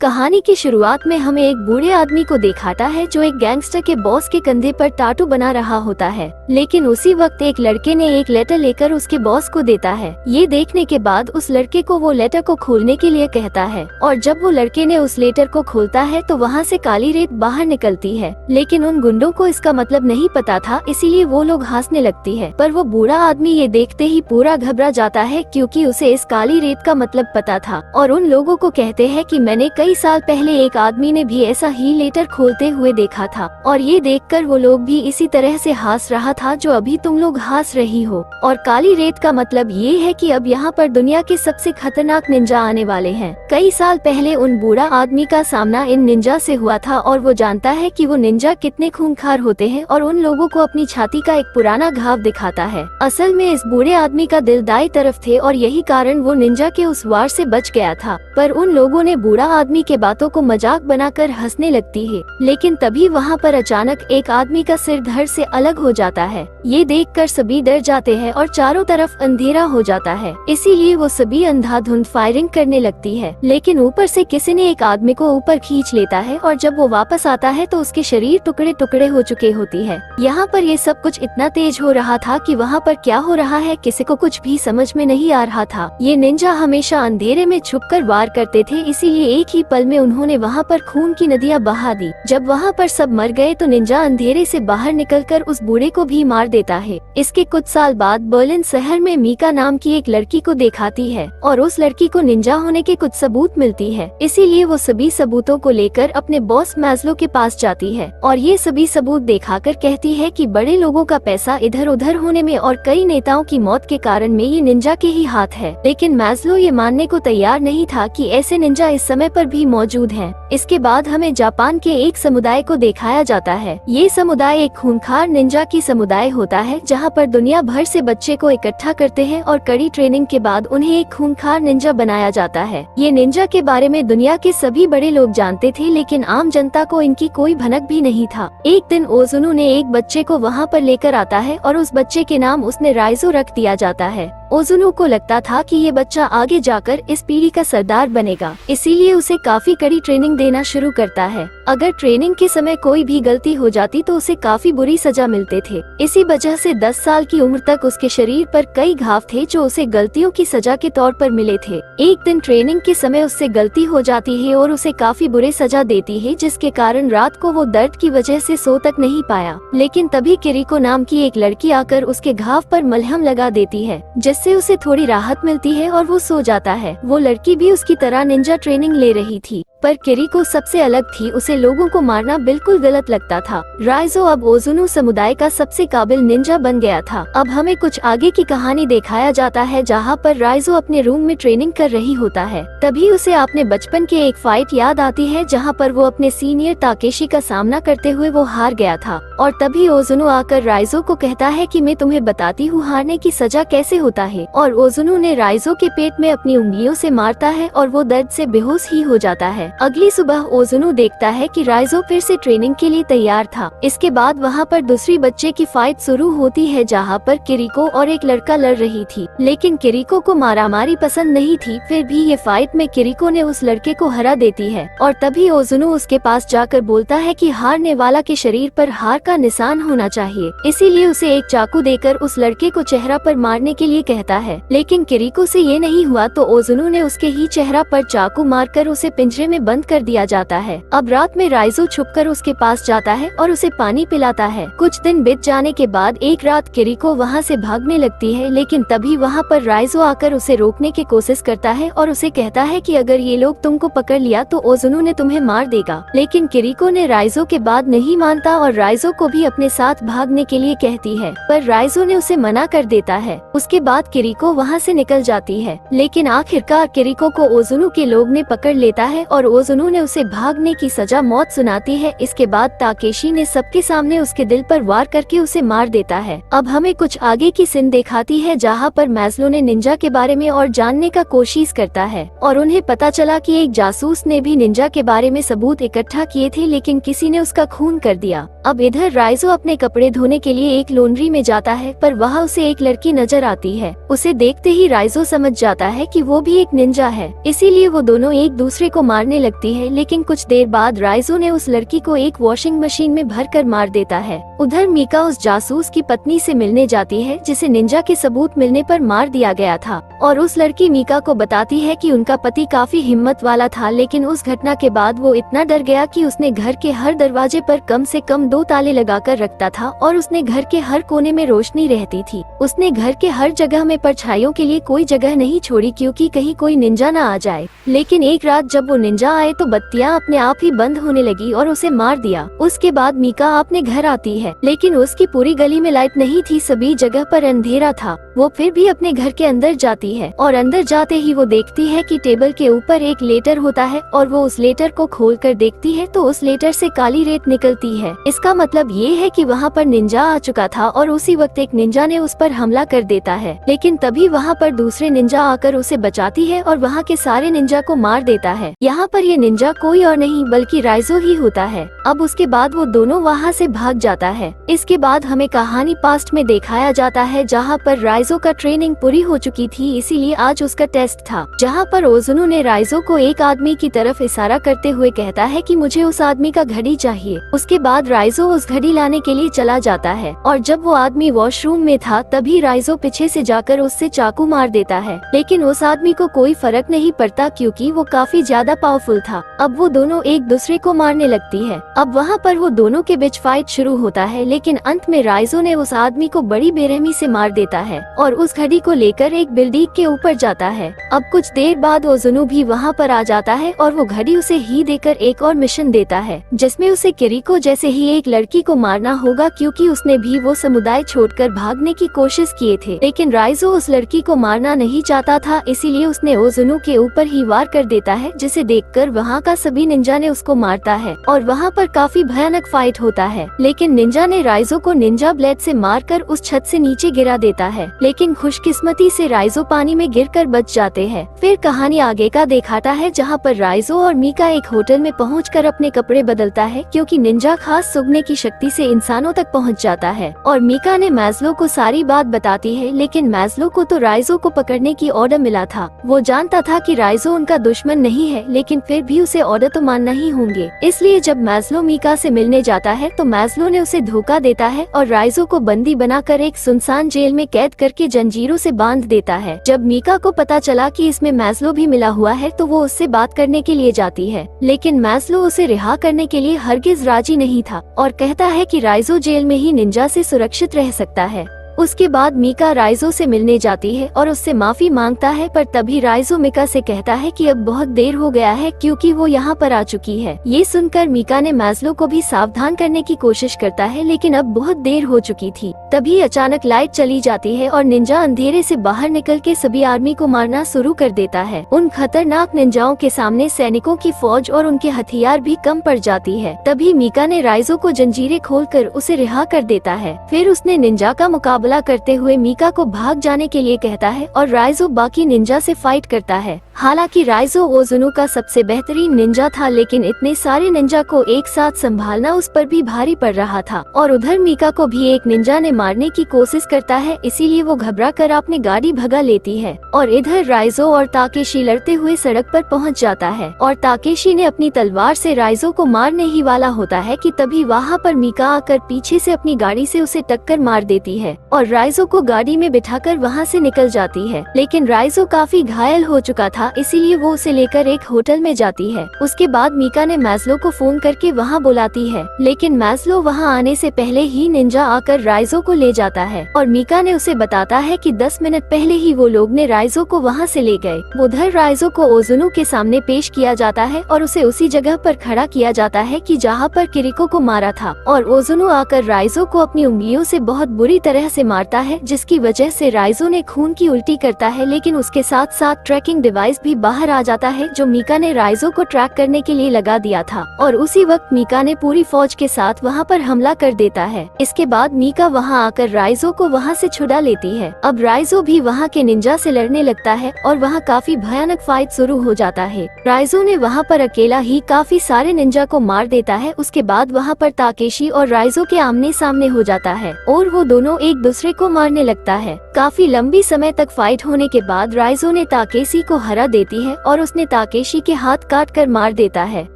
कहानी की शुरुआत में हमें एक बूढ़े आदमी को दिखाता है जो एक गैंगस्टर के बॉस के कंधे पर टाटू बना रहा होता है। लेकिन उसी वक्त एक लड़के ने एक लेटर लेकर उसके बॉस को देता है। ये देखने के बाद उस लड़के को वो लेटर को खोलने के लिए कहता है और जब वो लड़के ने उस लेटर को खोलता है तो वहाँ से काली रेत बाहर निकलती है। लेकिन उन गुंडों को इसका मतलब नहीं पता था, इसीलिए वो लोग हंसने लगती है। पर वो बूढ़ा आदमी ये देखते ही पूरा घबरा जाता है क्योंकि उसे इस काली रेत का मतलब पता था और उन लोगों को कहते हैं कि मैंने कई साल पहले एक आदमी ने भी ऐसा ही लेटर खोलते हुए देखा था और ये देखकर वो लोग भी इसी तरह से हंस रहा था जो अभी तुम लोग हंस रही हो। और काली रेत का मतलब ये है कि अब यहाँ पर दुनिया के सबसे खतरनाक निंजा आने वाले हैं। कई साल पहले उन बूढ़ा आदमी का सामना इन निंजा से हुआ था और वो जानता है कि वो निंजा कितने खूंखार होते हैं और उन लोगों को अपनी छाती का एक पुराना घाव दिखाता है। असल में इस बूढ़े आदमी का दिल दाई तरफ थे और यही कारण वो निंजा के उस वार से बच गया था। पर उन लोगों ने बूढ़ा आदमी के बातों को मजाक बनाकर हंसने लगती है। लेकिन तभी वहाँ पर अचानक एक आदमी का सिर धड़ से अलग हो जाता है। ये देखकर सभी डर जाते हैं और चारों तरफ अंधेरा हो जाता है, इसीलिए वो सभी अंधाधुंध फायरिंग करने लगती है। लेकिन ऊपर से किसी ने एक आदमी को ऊपर खींच लेता है और जब वो वापस आता है तो उसके शरीर टुकड़े टुकड़े हो चुके होती है। यहाँ पर ये सब कुछ इतना तेज हो रहा था कि वहाँ पर क्या हो रहा है किसी को कुछ भी समझ में नहीं आ रहा था। ये निंजा हमेशा अंधेरे में छुपकर वार करते थे, इसीलिए एक ही पल में उन्होंने वहाँ पर खून की नदियाँ बहा दी। जब वहाँ पर सब मर गए तो निंजा अंधेरे से बाहर निकलकर उस बूढ़े को भी मार देता है। इसके कुछ साल बाद बर्लिन शहर में मीका नाम की एक लड़की को दिखाती है और उस लड़की को निंजा होने के कुछ सबूत मिलती है, इसीलिए वो सभी सबूतों को लेकर अपने बॉस मैस्लो के पास जाती है और ये सभी सबूत दिखाकर कहती है कि बड़े लोगों का पैसा इधर उधर होने में और कई नेताओं की मौत के कारण में ये निंजा के ही हाथ है। लेकिन मैस्लो ये मानने को तैयार नहीं था कि ऐसे निंजा इस समय पर भी मौजूद हैं। इसके बाद हमें जापान के एक समुदाय को दिखाया जाता है। ये समुदाय एक खूंखार निंजा की समुदाय होता है जहाँ पर दुनिया भर से बच्चे को इकट्ठा करते हैं और कड़ी ट्रेनिंग के बाद उन्हें एक खूंखार निंजा बनाया जाता है। ये निंजा के बारे में दुनिया के सभी बड़े लोग जानते थे, लेकिन आम जनता को इनकी कोई भनक भी नहीं था। एक दिन ओजुनु ने एक बच्चे को वहाँ पर लेकर आता है और उस बच्चे के नाम उसने राइजो रख दिया जाता है। ओजुनु को लगता था कि ये बच्चा आगे जाकर इस पीढ़ी का सरदार बनेगा, इसीलिए उसे काफी कड़ी ट्रेनिंग देना शुरू करता है। अगर ट्रेनिंग के समय कोई भी गलती हो जाती तो उसे काफी बुरी सजा मिलते थे। इसी वजह से 10 साल की उम्र तक उसके शरीर पर कई घाव थे जो उसे गलतियों की सजा के तौर पर मिले थे। एक दिन ट्रेनिंग के समय उससे गलती हो जाती है और उसे काफी बुरे सजा देती है, जिसके कारण रात को वो दर्द की वजह से सो तक नहीं पाया। लेकिन तभी किरिको नाम की एक लड़की आकर उसके घाव पर मलहम लगा देती है, जिससे उसे थोड़ी राहत मिलती है और वो सो जाता है। वो लड़की भी उसकी तरह निंजा ट्रेनिंग ले रही थी, पर किरिको सबसे अलग थी। उसे लोगों को मारना बिल्कुल गलत लगता था। राइजो अब ओजुनु समुदाय का सबसे काबिल निंजा बन गया था। अब हमें कुछ आगे की कहानी दिखाया जाता है जहाँ पर राइजो अपने रूम में ट्रेनिंग कर रही होता है। तभी उसे अपने बचपन के एक फाइट याद आती है जहाँ पर वो अपने सीनियर ताकेशी का सामना करते हुए वो हार गया था। और तभी ओजुनु आकर राइजो को कहता है कि मैं तुम्हें बताती हूँ हारने की सजा कैसे होता है। और ओजुनु ने राइजो के पेट में अपनी उंगलियों से मारता है और वो दर्द से बेहोश ही हो जाता है। अगली सुबह ओजुनु देखता है कि राइजो फिर से ट्रेनिंग के लिए तैयार था। इसके बाद वहाँ पर दूसरी बच्चे की फाइट शुरू होती है जहाँ पर किरिको और एक लड़का लड़ रही थी। लेकिन किरिको को मारामारी पसंद नहीं थी, फिर भी ये फाइट में किरिको ने उस लड़के को हरा देती है। और तभी ओजुनु उसके पास जाकर बोलता है कि हारने वाला के शरीर पर हार का निशान होना चाहिए, इसीलिए उसे एक चाकू देकर उस लड़के को चेहरा पर मारने के लिए कहता है। लेकिन किरिको से ये नहीं हुआ तो ओजुनु ने उसके ही चेहरा पर चाकू मारकर उसे पिंजरे में बंद कर दिया जाता है। अब रात में राइजो छुपकर उसके पास जाता है और उसे पानी पिलाता है। कुछ दिन बीत जाने के बाद एक रात किरिको वहाँ से भागने लगती है, लेकिन तभी वहाँ पर राइजो आकर उसे रोकने की कोशिश करता है और उसे कहता है कि अगर ये लोग तुमको पकड़ लिया तो ओजुनु ने तुम्हें मार देगा। लेकिन किरिको ने राइजो के बात नहीं मानता और राइजो को भी अपने साथ भागने के लिए कहती है, पर राइजो ने उसे मना कर देता है। उसके बाद किरिको वहाँ से निकल जाती है, लेकिन आखिरकार किरिको को ओजुनु के लोग ने पकड़ लेता है और ओजुनु ने उसे भागने की सजा मौत सुनाती है। इसके बाद ताकेशी ने सबके सामने उसके दिल पर वार करके उसे मार देता है। अब हमें कुछ आगे की सीन दिखाती है जहाँ पर मैस्लो ने निंजा के बारे में और जानने का कोशिश करता है और उन्हें पता चला कि एक जासूस ने भी निंजा के बारे में सबूत इकट्ठा किए थे, लेकिन किसी ने उसका खून कर दिया। अब इधर राइजो अपने कपड़े धोने के लिए एक लॉन्ड्री में जाता है, पर वहाँ उसे एक लड़की नजर आती है। उसे देखते ही राइजो समझ जाता है कि वो भी एक निंजा है, इसीलिए वो दोनों एक दूसरे को मारने होने लगती है, लेकिन कुछ देर बाद राइजो ने उस लड़की को एक वॉशिंग मशीन में भरकर मार देता है। उधर मीका उस जासूस की पत्नी से मिलने जाती है जिसे निंजा के सबूत मिलने पर मार दिया गया था, और उस लड़की मीका को बताती है कि उनका पति काफी हिम्मत वाला था, लेकिन उस घटना के बाद वो इतना डर गया कि उसने घर के हर दरवाजे पर कम से कम 2 ताले लगाकर रखता था और उसने घर के हर कोने में रोशनी रहती थी। उसने घर के हर जगह में परछाइयों के लिए कोई जगह नहीं छोड़ी क्योंकि कहीं कोई निंजा न आ जाए। लेकिन एक रात जब वो निंजा आए तो बत्तियां अपने आप ही बंद होने लगी और उसे मार दिया। उसके बाद मीका अपने घर आती है, लेकिन उसकी पूरी गली में लाइट नहीं थी, सभी जगह पर अंधेरा था। वो फिर भी अपने घर के अंदर जाती है और अंदर जाते ही वो देखती है कि टेबल के ऊपर एक लेटर होता है और वो उस लेटर को खोलकर देखती है तो उस लेटर से काली रेत निकलती है। इसका मतलब ये है कि वहाँ पर निंजा आ चुका था और उसी वक्त एक निंजा ने उस पर हमला कर देता है। लेकिन तभी वहाँ पर दूसरे निंजा आकर उसे बचाती है और वहाँ के सारे निंजा को मार देता है। यहाँ पर ये निंजा कोई और नहीं बल्कि राइजो ही होता है। अब उसके बाद वो दोनों वहाँ से भाग जाता है। इसके बाद हमें कहानी पास्ट में दिखाया जाता है जहाँ पर राइजो का ट्रेनिंग पूरी हो चुकी थी, इसीलिए आज उसका टेस्ट था, जहाँ पर ओजुनु ने राइजो को एक आदमी की तरफ इशारा करते हुए कहता है कि मुझे उस आदमी का घड़ी चाहिए। उसके बाद राइजो उस घड़ी लाने के लिए चला जाता है और जब वो आदमी वॉशरूम में था तभी राइजो पीछे से जाकर उससे चाकू मार देता है, लेकिन उस आदमी को कोई फर्क नहीं पड़ता क्योंकि वो काफी ज्यादा पावरफुल था। अब वो दोनों एक दूसरे को मारने लगती है। अब वहाँ पर वो दोनों के बीच फाइट शुरू होता है, लेकिन अंत में राइजो ने उस आदमी को बड़ी बेरहमी से मार देता है और उस घड़ी को लेकर एक बिल्डिंग के ऊपर जाता है। अब कुछ देर बाद ओजुनु भी वहाँ पर आ जाता है और वो घड़ी उसे ही देकर एक और मिशन देता है जिसमें उसे किरिको जैसे ही एक लड़की को मारना होगा क्योंकि उसने भी वो समुदाय छोड़कर भागने की कोशिश किए थे। लेकिन राइजो उस लड़की को मारना नहीं चाहता था, इसीलिए उसने ओजुनु के ऊपर ही वार कर देता है, जिसे देखकर वहाँ का सभी निंजा ने उसको मारता है और वहाँ पर काफी भयानक फाइट होता है। लेकिन निंजा ने राइजो को निंजा ब्लेड से मारकर उस छत से नीचे गिरा देता है, लेकिन खुशकिस्मती से राइजो पानी में गिरकर बच जाते हैं। फिर कहानी आगे का दिखाता है जहाँ पर राइजो और मीका एक होटल में पहुंचकर अपने कपड़े बदलता है क्योंकि निंजा खास सूंघने की शक्ति से इंसानों तक पहुंच जाता है और मीका ने मैज़लो को सारी बात बताती है, लेकिन मैज़लो को तो राइजो को पकड़ने की ऑर्डर मिला था। वो जानता था कि राइजो उनका दुश्मन नहीं है, लेकिन फिर भी उसे ऑर्डर तो मानना ही होंगे। इसलिए जब मैज़लो मीका से मिलने जाता है तो मैज़लो ने उसे धोखा देता है और राइजो को बंदी बनाकर एक सुनसान जेल में कैद करके जंजीरों से बांध देता है। जब मीका को पता चला कि इसमें मैज़लो भी मिला हुआ है तो वो उससे बात करने के लिए जाती है, लेकिन मैज़लो उसे रिहा करने के लिए हरगिज राजी नहीं था और कहता है कि राइजो जेल में ही निंजा से सुरक्षित रह सकता है। उसके बाद मीका राइजो से मिलने जाती है और उससे माफी मांगता है, पर तभी राइजो मीका से कहता है कि अब बहुत देर हो गया है क्योंकि वो यहाँ पर आ चुकी है। ये सुनकर मीका ने मैज़लो को भी सावधान करने की कोशिश करता है, लेकिन अब बहुत देर हो चुकी थी। तभी अचानक लाइट चली जाती है और निंजा अंधेरे से बाहर निकल के सभी आर्मी को मारना शुरू कर देता है। उन खतरनाक निंजाओं के सामने सैनिकों की फौज और उनके हथियार भी कम पड़ जाती है। तभी मीका ने राइजो को जंजीरें खोलकर उसे रिहा कर देता है। फिर उसने निंजा का मुकाबला करते हुए मीका को भाग जाने के लिए कहता है और राइजो बाकी निंजा से फाइट करता है। हालांकि राइजो ओजुनु का सबसे बेहतरीन निंजा था, लेकिन इतने सारे निंजा को एक साथ संभालना उस पर भी भारी पड़ रहा था और उधर मीका को भी एक निंजा ने मारने की कोशिश करता है, इसीलिए वो घबरा कर अपनी गाड़ी भगा लेती है और इधर राइजो और ताकेशी लड़ते हुए सड़क पर पहुंच जाता है और ताकेशी ने अपनी तलवार से राइजो को मारने ही वाला होता है कि तभी वहाँ पर मीका आकर पीछे से अपनी गाड़ी से उसे टक्कर मार देती है और राइजो को गाड़ी में बिठाकर वहाँ से निकल जाती है। लेकिन राइजो काफी घायल हो चुका था, इसीलिए वो उसे लेकर एक होटल में जाती है। उसके बाद मीका ने मैज़लो को फोन करके वहाँ बुलाती है, लेकिन मैज़लो वहाँ आने से पहले ही निंजा आकर राइजो को ले जाता है और मीका ने उसे बताता है कि 10 मिनट पहले ही वो लोग ने राइजो को वहाँ से ले गए। उधर राइजो को ओजुनु के सामने पेश किया जाता है और उसे उसी जगह पर खड़ा किया जाता है कि जहाँ पर किरिको को मारा था और ओजुनु आकर राइजो को अपनी उंगलियों से बहुत बुरी तरह से मारता है, जिसकी वजह से राइजो ने खून की उल्टी करता है। लेकिन उसके साथ साथ ट्रैकिंग डिवाइस भी बाहर आ जाता है जो मीका ने राइजो को ट्रैक करने के लिए लगा दिया था और उसी वक्त मीका ने पूरी फौज के साथ वहाँ पर हमला कर देता है। इसके बाद मीका वहाँ आकर राइजो को वहाँ से छुड़ा लेती है। अब राइजो भी वहाँ के निंजा से लड़ने लगता है और वहाँ काफी भयानक फाइट शुरू हो जाता है। राइजो ने वहाँ पर अकेला ही काफी सारे निंजा को मार देता है। उसके बाद वहाँ पर ताकेशी और राइजो के आमने सामने हो जाता है और वो दोनों एक दूसरे को मारने लगता है। काफी लंबी समय तक फाइट होने के बाद राइजो ने ताकेशी को हरा सजा देती है और उसने ताकेशी के हाथ काट कर मार देता है।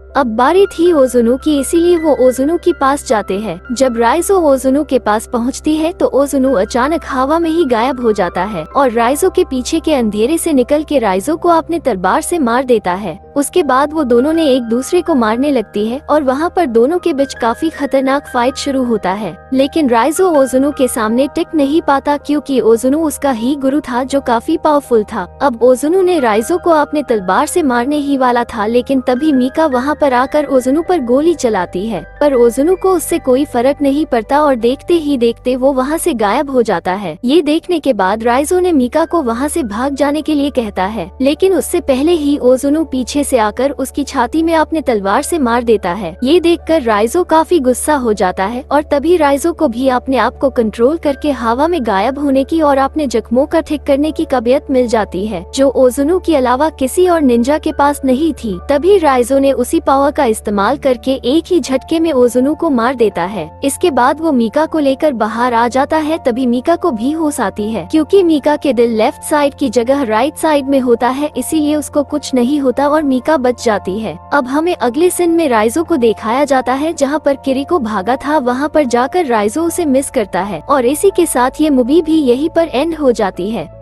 अब बारी थी ओजुनु की, इसीलिए वो ओजुनु के पास जाते हैं। जब राइजो ओजुनु के पास पहुंचती है तो ओजुनु अचानक हवा में ही गायब हो जाता है और राइजो के पीछे के अंधेरे से निकल के राइजो को अपने तलवार से मार देता है। उसके बाद वो दोनों ने एक दूसरे को मारने लगती है और वहाँ पर दोनों के बीच काफी खतरनाक फाइट शुरू होता है। लेकिन राइजो ओजुनु के सामने टिक नहीं पाता क्योंकि ओजुनु उसका ही गुरु था जो काफी पावरफुल था। अब ओजुनु ने राइजो को अपने तलवार से मारने ही वाला था, लेकिन तभी मीका वहाँ पर आकर ओजुनु पर गोली चलाती है, पर ओजुनु को उससे कोई फर्क नहीं पड़ता और देखते ही देखते वो वहाँ से गायब हो जाता है। ये देखने के बाद राइजो ने मीका को वहाँ से भाग जाने के लिए कहता है, लेकिन उससे पहले ही ओजुनु पीछे से आकर उसकी छाती में अपने तलवार से मार देता है। ये देखकर राइजो काफी गुस्सा हो जाता है और तभी राइजो को भी अपने आप को कंट्रोल करके हवा में गायब होने की और अपने जख्मों का ठीक करने की काबिलियत मिल जाती है, जो ओजुनु के अलावा किसी और निंजा के पास नहीं थी। तभी राइजो ने उसी पावर का इस्तेमाल करके एक ही झटके में ओजुनु को मार देता है। इसके बाद वो मीका को लेकर बाहर आ जाता है। तभी मीका को भी होश आती है क्योंकि मीका के दिल लेफ्ट साइड की जगह राइट साइड में होता है, इसीलिए उसको कुछ नहीं होता और मीका बच जाती है। अब हमें अगले सीन में राइजो को दिखाया जाता है जहाँ पर किरिको भागा था, वहाँ पर जाकर राइजो उसे मिस करता है और इसी के साथ ये मूवी भी यहीं पर एंड हो जाती है।